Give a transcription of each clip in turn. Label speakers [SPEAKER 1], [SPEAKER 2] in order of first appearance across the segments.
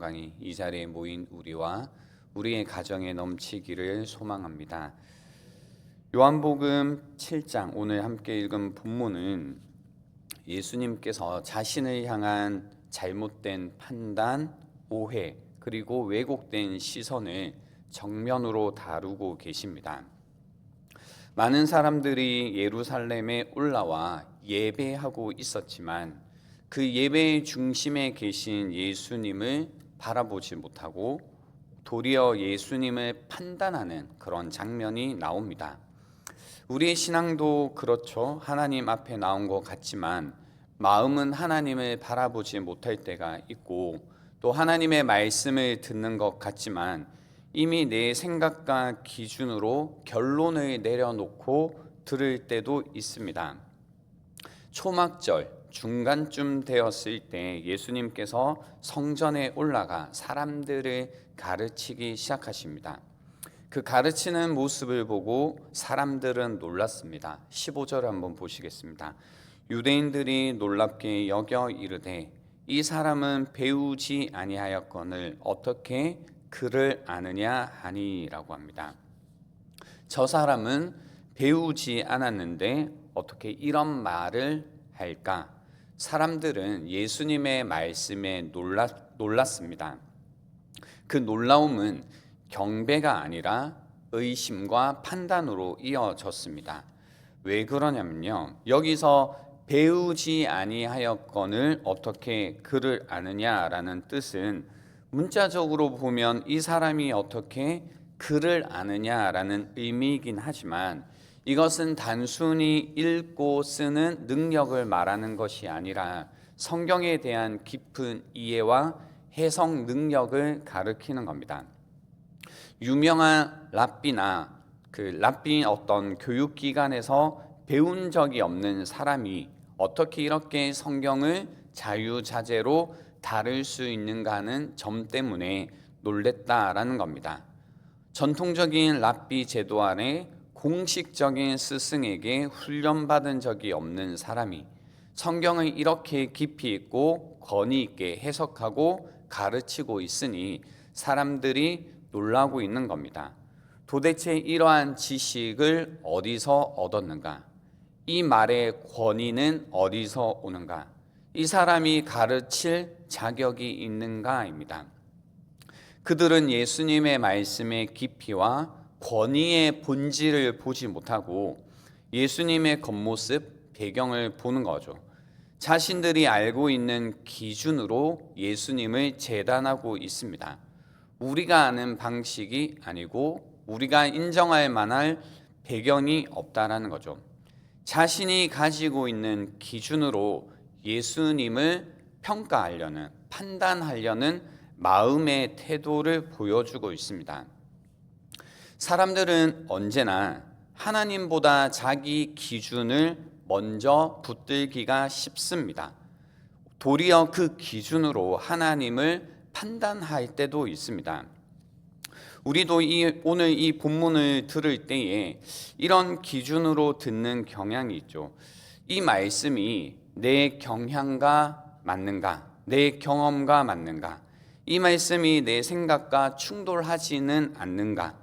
[SPEAKER 1] 강의 이 자리에 모인 우리와 우리의 가정에 넘치기를 소망합니다. 요한복음 7장 오늘 함께 읽은 본문은 예수님께서 자신을 향한 잘못된 판단, 오해, 그리고 왜곡된 시선을 정면으로 다루고 계십니다. 많은 사람들이 예루살렘에 올라와 예배하고 있었지만 그 예배의 중심에 계신 예수님을 바라보지 못하고 도리어 예수님을 판단하는 그런 장면이 나옵니다. 우리의 신앙도 그렇죠. 하나님 앞에 나온 것 같지만 마음은 하나님을 바라보지 못할 때가 있고, 또 하나님의 말씀을 듣는 것 같지만 이미 내 생각과 기준으로 결론을 내려놓고 들을 때도 있습니다. 초막절 중간쯤 되었을 때 예수님께서 성전에 올라가 사람들을 가르치기 시작하십니다. 그 가르치는 모습을 보고 사람들은 놀랐습니다. 15절 한번 보시겠습니다. 유대인들이 놀랍게 여겨 이르되 이 사람은 배우지 아니하였거늘 어떻게 그를 아느냐 하니라고 합니다. 저 사람은 배우지 않았는데 어떻게 이런 말을 할까? 사람들은 예수님의 말씀에 놀랐습니다. 그 놀라움은 경배가 아니라 의심과 판단으로 이어졌습니다. 왜 그러냐면요, 여기서 배우지 아니하였거늘 어떻게 그를 아느냐라는 뜻은 문자적으로 보면 이 사람이 어떻게 그를 아느냐라는 의미이긴 하지만 이것은 단순히 읽고 쓰는 능력을 말하는 것이 아니라 성경에 대한 깊은 이해와 해석 능력을 가리키는 겁니다. 유명한 랍비나 랍비 어떤 교육기관에서 배운 적이 없는 사람이 어떻게 이렇게 성경을 자유자재로 다룰 수 있는가 하는 점 때문에 놀랬다라는 겁니다. 전통적인 랍비 제도 안에 공식적인 스승에게 훈련받은 적이 없는 사람이 성경을 이렇게 깊이 있고 권위 있게 해석하고 가르치고 있으니 사람들이 놀라고 있는 겁니다. 도대체 이러한 지식을 어디서 얻었는가? 이 말의 권위는 어디서 오는가? 이 사람이 가르칠 자격이 있는가입니다. 그들은 예수님의 말씀의 깊이와 권위의 본질을 보지 못하고 예수님의 겉모습, 배경을 보는 거죠. 자신들이 알고 있는 기준으로 예수님을 재단하고 있습니다. 우리가 아는 방식이 아니고 우리가 인정할 만한 배경이 없다라는 거죠. 자신이 가지고 있는 기준으로 예수님을 평가하려는, 판단하려는 마음의 태도를 보여주고 있습니다. 사람들은 언제나 하나님보다 자기 기준을 먼저 붙들기가 쉽습니다. 도리어 그 기준으로 하나님을 판단할 때도 있습니다. 우리도 오늘 이 본문을 들을 때에 이런 기준으로 듣는 경향이 있죠. 이 말씀이 내 경향과 맞는가? 내 경험과 맞는가? 이 말씀이 내 생각과 충돌하지는 않는가?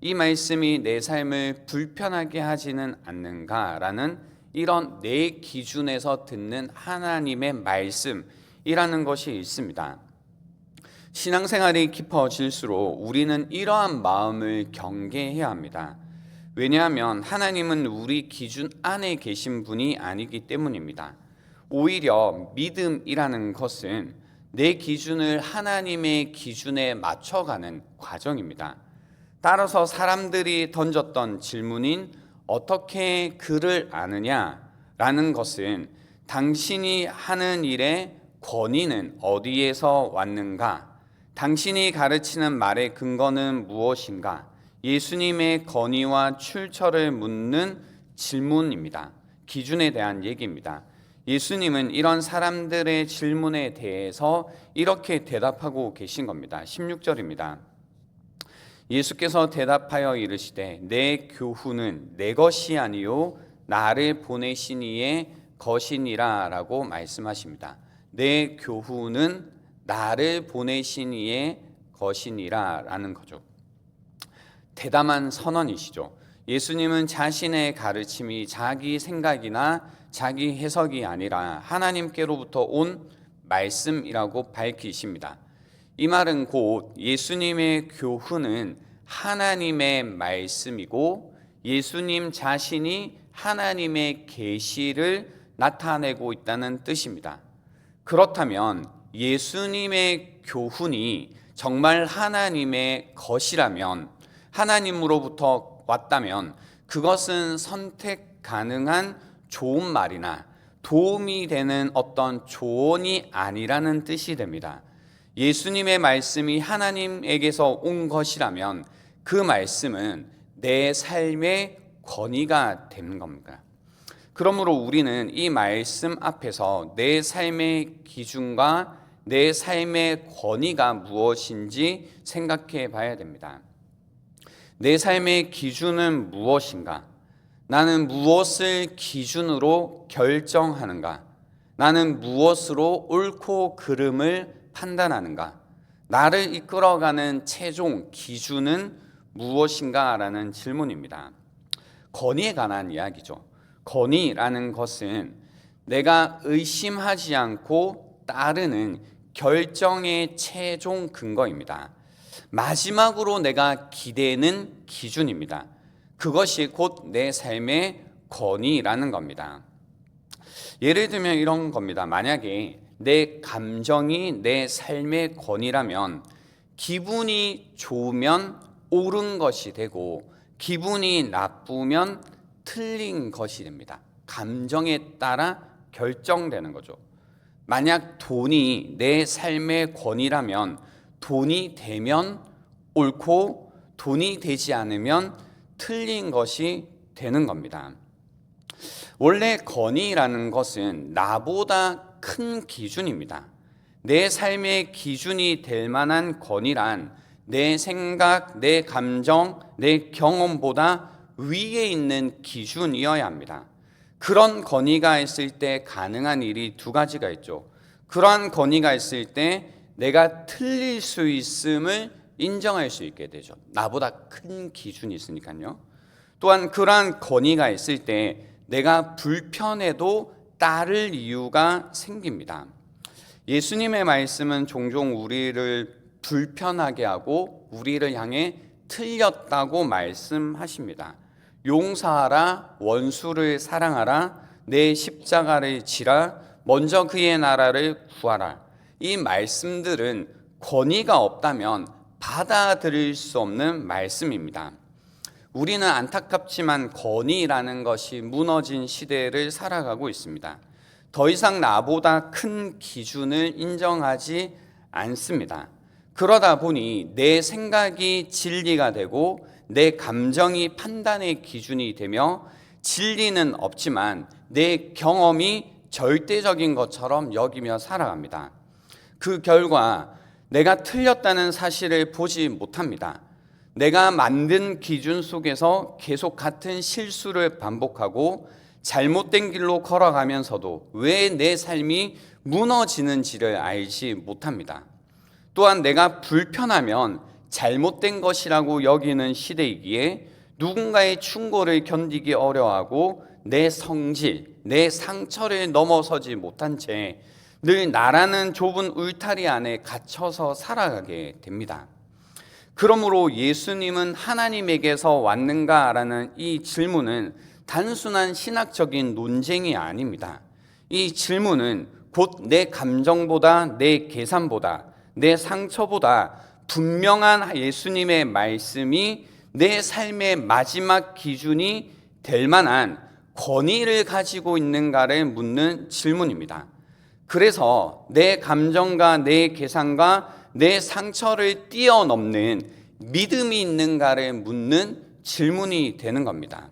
[SPEAKER 1] 이 말씀이 내 삶을 불편하게 하지는 않는가라는 이런 내 기준에서 듣는 하나님의 말씀이라는 것이 있습니다. 신앙생활이 깊어질수록 우리는 이러한 마음을 경계해야 합니다. 왜냐하면 하나님은 우리 기준 안에 계신 분이 아니기 때문입니다. 오히려 믿음이라는 것은 내 기준을 하나님의 기준에 맞춰가는 과정입니다. 따라서 사람들이 던졌던 질문인 어떻게 그를 아느냐라는 것은 당신이 하는 일의 권위는 어디에서 왔는가? 당신이 가르치는 말의 근거는 무엇인가? 예수님의 권위와 출처를 묻는 질문입니다. 기준에 대한 얘기입니다. 예수님은 이런 사람들의 질문에 대해서 이렇게 대답하고 계신 겁니다. 16절입니다. 예수께서 대답하여 이르시되 내 교훈은 내 것이 아니요 나를 보내신 이의 것이니라 라고 말씀하십니다. 내 교훈은 나를 보내신 이의 것이니라 라는 거죠. 대담한 선언이시죠. 예수님은 자신의 가르침이 자기 생각이나 자기 해석이 아니라 하나님께로부터 온 말씀이라고 밝히십니다. 이 말은 곧 예수님의 교훈은 하나님의 말씀이고 예수님 자신이 하나님의 계시를 나타내고 있다는 뜻입니다. 그렇다면 예수님의 교훈이 정말 하나님의 것이라면, 하나님으로부터 왔다면 그것은 선택 가능한 좋은 말이나 도움이 되는 어떤 조언이 아니라는 뜻이 됩니다. 예수님의 말씀이 하나님에게서 온 것이라면 그 말씀은 내 삶의 권위가 되는 겁니다. 그러므로 우리는 이 말씀 앞에서 내 삶의 기준과 내 삶의 권위가 무엇인지 생각해 봐야 됩니다. 내 삶의 기준은 무엇인가? 나는 무엇을 기준으로 결정하는가? 나는 무엇으로 옳고 그름을 판단하는가? 나를 이끌어가는 최종 기준은 무엇인가? 라는 질문입니다. 권위에 관한 이야기죠. 권위라는 것은 내가 의심하지 않고 따르는 결정의 최종 근거입니다. 마지막으로 내가 기대는 기준입니다. 그것이 곧 내 삶의 권위라는 겁니다. 예를 들면 이런 겁니다. 만약에 내 감정이 내 삶의 권위라면 기분이 좋으면 옳은 것이 되고 기분이 나쁘면 틀린 것이 됩니다. 감정에 따라 결정되는 거죠. 만약 돈이 내 삶의 권위라면 돈이 되면 옳고 돈이 되지 않으면 틀린 것이 되는 겁니다. 원래 권위라는 것은 나보다 큰 기준입니다. 내 삶의 기준이 될 만한 권위란 내 생각, 내 감정, 내 경험보다 위에 있는 기준이어야 합니다. 그런 권위가 있을 때 가능한 일이 두 가지가 있죠. 그러한 권위가 있을 때 내가 틀릴 수 있음을 인정할 수 있게 되죠. 나보다 큰 기준이 있으니까요. 또한 그러한 권위가 있을 때 내가 불편해도 따를 이유가 생깁니다. 예수님의 말씀은 종종 우리를 불편하게 하고 우리를 향해 틀렸다고 말씀하십니다. 용서하라, 원수를 사랑하라, 내 십자가를 지라, 먼저 그의 나라를 구하라. 이 말씀들은 권위가 없다면 받아들일 수 없는 말씀입니다. 우리는 안타깝지만 권위라는 것이 무너진 시대를 살아가고 있습니다. 더 이상 나보다 큰 기준을 인정하지 않습니다. 그러다 보니 내 생각이 진리가 되고 내 감정이 판단의 기준이 되며 진리는 없지만 내 경험이 절대적인 것처럼 여기며 살아갑니다. 그 결과 내가 틀렸다는 사실을 보지 못합니다. 내가 만든 기준 속에서 계속 같은 실수를 반복하고 잘못된 길로 걸어가면서도 왜 내 삶이 무너지는지를 알지 못합니다. 또한 내가 불편하면 잘못된 것이라고 여기는 시대이기에 누군가의 충고를 견디기 어려워하고 내 성질, 내 상처를 넘어서지 못한 채 늘 나라는 좁은 울타리 안에 갇혀서 살아가게 됩니다. 그러므로 예수님은 하나님에게서 왔는가라는 이 질문은 단순한 신학적인 논쟁이 아닙니다. 이 질문은 곧 내 감정보다, 내 계산보다, 내 상처보다 분명한 예수님의 말씀이 내 삶의 마지막 기준이 될 만한 권위를 가지고 있는가를 묻는 질문입니다. 그래서 내 감정과 내 계산과 내 상처를 뛰어넘는 믿음이 있는가를 묻는 질문이 되는 겁니다.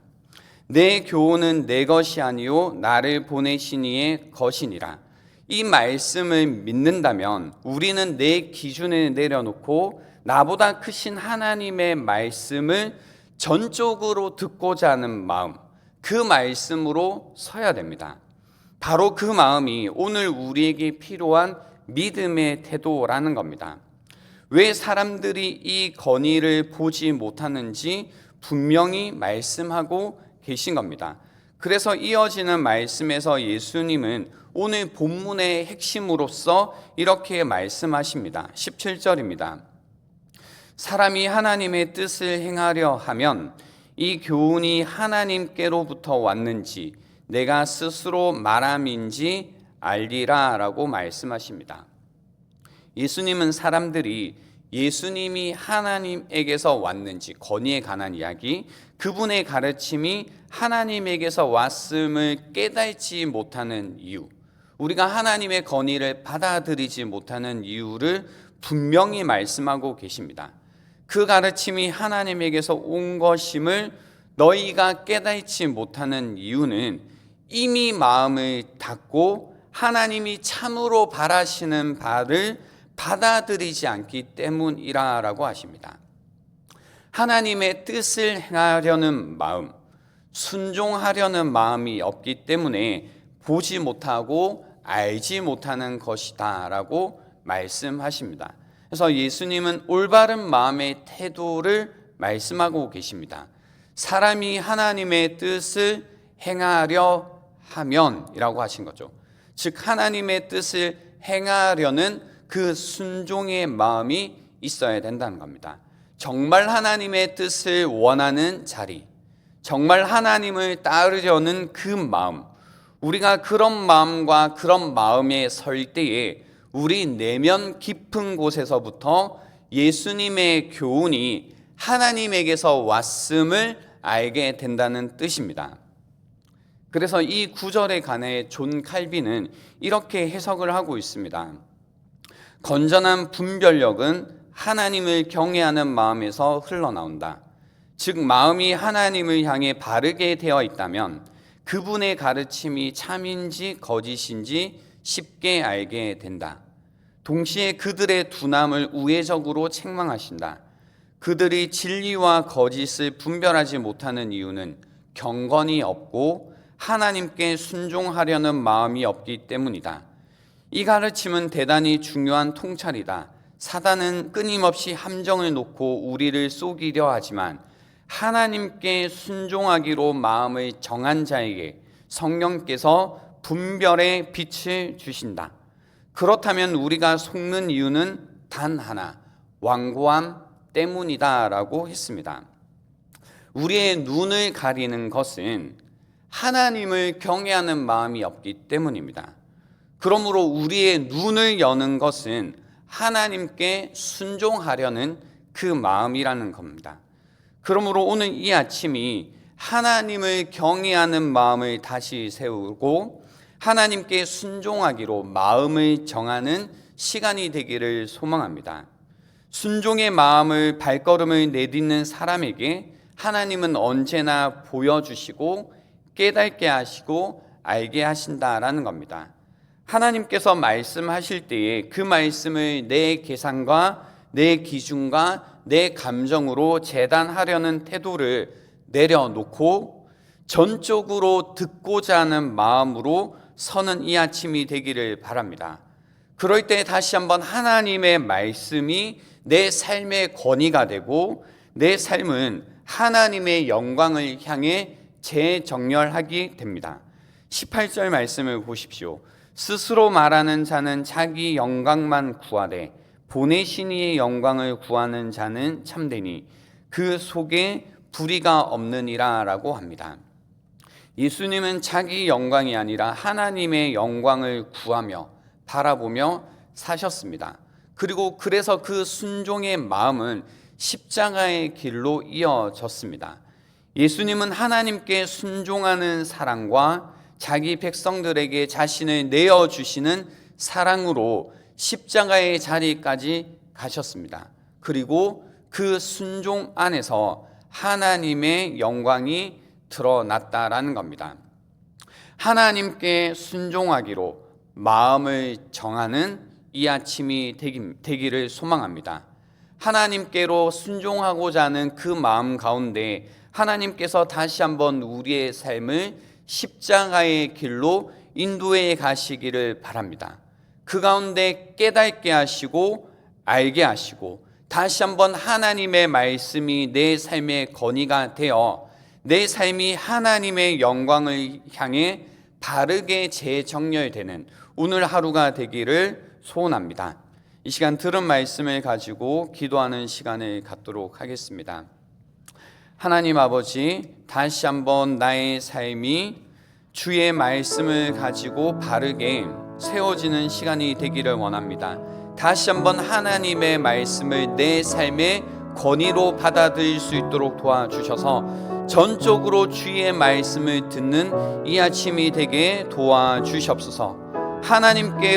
[SPEAKER 1] 내 교훈은 내 것이 아니요 나를 보내신 이의 것이니라. 이 말씀을 믿는다면 우리는 내 기준을 내려놓고 나보다 크신 하나님의 말씀을 전적으로 듣고자 하는 마음, 그 말씀으로 서야 됩니다. 바로 그 마음이 오늘 우리에게 필요한 믿음의 태도라는 겁니다. 왜 사람들이 이 건의를 보지 못하는지 분명히 말씀하고 계신 겁니다. 그래서 이어지는 말씀에서 예수님은 오늘 본문의 핵심으로서 이렇게 말씀하십니다. 17절입니다. 사람이 하나님의 뜻을 행하려 하면 이 교훈이 하나님께로부터 왔는지 내가 스스로 말함인지 알리라 라고 말씀하십니다. 예수님은 사람들이 예수님이 하나님에게서 왔는지 건의에 관한 이야기, 그분의 가르침이 하나님에게서 왔음을 깨닫지 못하는 이유, 우리가 하나님의 건의를 받아들이지 못하는 이유를 분명히 말씀하고 계십니다. 그 가르침이 하나님에게서 온 것임을 너희가 깨닫지 못하는 이유는 이미 마음을 닫고 하나님이 참으로 바라시는 바를 받아들이지 않기 때문이라고 하십니다. 하나님의 뜻을 행하려는 마음, 순종하려는 마음이 없기 때문에 보지 못하고 알지 못하는 것이다 라고 말씀하십니다. 그래서 예수님은 올바른 마음의 태도를 말씀하고 계십니다. 사람이 하나님의 뜻을 행하려 하면 이라고 하신 거죠. 즉 하나님의 뜻을 행하려는 그 순종의 마음이 있어야 된다는 겁니다. 정말 하나님의 뜻을 원하는 자리, 정말 하나님을 따르려는 그 마음, 우리가 그런 마음과 그런 마음에 설 때에 우리 내면 깊은 곳에서부터 예수님의 교훈이 하나님에게서 왔음을 알게 된다는 뜻입니다. 그래서 이 구절에 관해 존 칼빈은 이렇게 해석을 하고 있습니다. 건전한 분별력은 하나님을 경외하는 마음에서 흘러나온다. 즉 마음이 하나님을 향해 바르게 되어 있다면 그분의 가르침이 참인지 거짓인지 쉽게 알게 된다. 동시에 그들의 둔함을 우회적으로 책망하신다. 그들이 진리와 거짓을 분별하지 못하는 이유는 경건이 없고 하나님께 순종하려는 마음이 없기 때문이다. 이 가르침은 대단히 중요한 통찰이다. 사단은 끊임없이 함정을 놓고 우리를 속이려 하지만 하나님께 순종하기로 마음을 정한 자에게 성령께서 분별의 빛을 주신다. 그렇다면 우리가 속는 이유는 단 하나, 완고함 때문이다 라고 했습니다. 우리의 눈을 가리는 것은 하나님을 경외하는 마음이 없기 때문입니다. 그러므로 우리의 눈을 여는 것은 하나님께 순종하려는 그 마음이라는 겁니다. 그러므로 오늘 이 아침이 하나님을 경외하는 마음을 다시 세우고 하나님께 순종하기로 마음을 정하는 시간이 되기를 소망합니다. 순종의 마음을 발걸음을 내딛는 사람에게 하나님은 언제나 보여주시고 깨닫게 하시고 알게 하신다라는 겁니다. 하나님께서 말씀하실 때에 그 말씀을 내 계산과 내 기준과 내 감정으로 재단하려는 태도를 내려놓고 전적으로 듣고자 하는 마음으로 서는 이 아침이 되기를 바랍니다. 그럴 때 다시 한번 하나님의 말씀이 내 삶의 권위가 되고 내 삶은 하나님의 영광을 향해 재정렬하게 됩니다. 18절 말씀을 보십시오. 스스로 말하는 자는 자기 영광만 구하되 보내신 이의 영광을 구하는 자는 참되니 그 속에 불의가 없느니라 라고 합니다. 예수님은 자기 영광이 아니라 하나님의 영광을 구하며 바라보며 사셨습니다. 그리고 그래서 그 순종의 마음은 십자가의 길로 이어졌습니다. 예수님은 하나님께 순종하는 사랑과 자기 백성들에게 자신을 내어주시는 사랑으로 십자가의 자리까지 가셨습니다. 그리고 그 순종 안에서 하나님의 영광이 드러났다라는 겁니다. 하나님께 순종하기로 마음을 정하는 이 아침이 되기를 소망합니다. 하나님께로 순종하고자 하는 그 마음 가운데 하나님께서 다시 한번 우리의 삶을 십자가의 길로 인도해 가시기를 바랍니다. 그 가운데 깨닫게 하시고 알게 하시고 다시 한번 하나님의 말씀이 내 삶의 건의가 되어 내 삶이 하나님의 영광을 향해 바르게 재정렬되는 오늘 하루가 되기를 소원합니다. 이 시간 들은 말씀을 가지고 기도하는 시간을 갖도록 하겠습니다. 하나님 아버지, 다시 한번 나의 삶이 주의 말씀을 가지고 바르게 세워지는 시간이 되기를 원합니다. 다시 한번 하나님의 말씀을 내 삶의 권위로 받아들일 수 있도록 도와주셔서 전적으로 주의 말씀을 듣는 이 아침이 되게 도와주시옵소서. 하나님께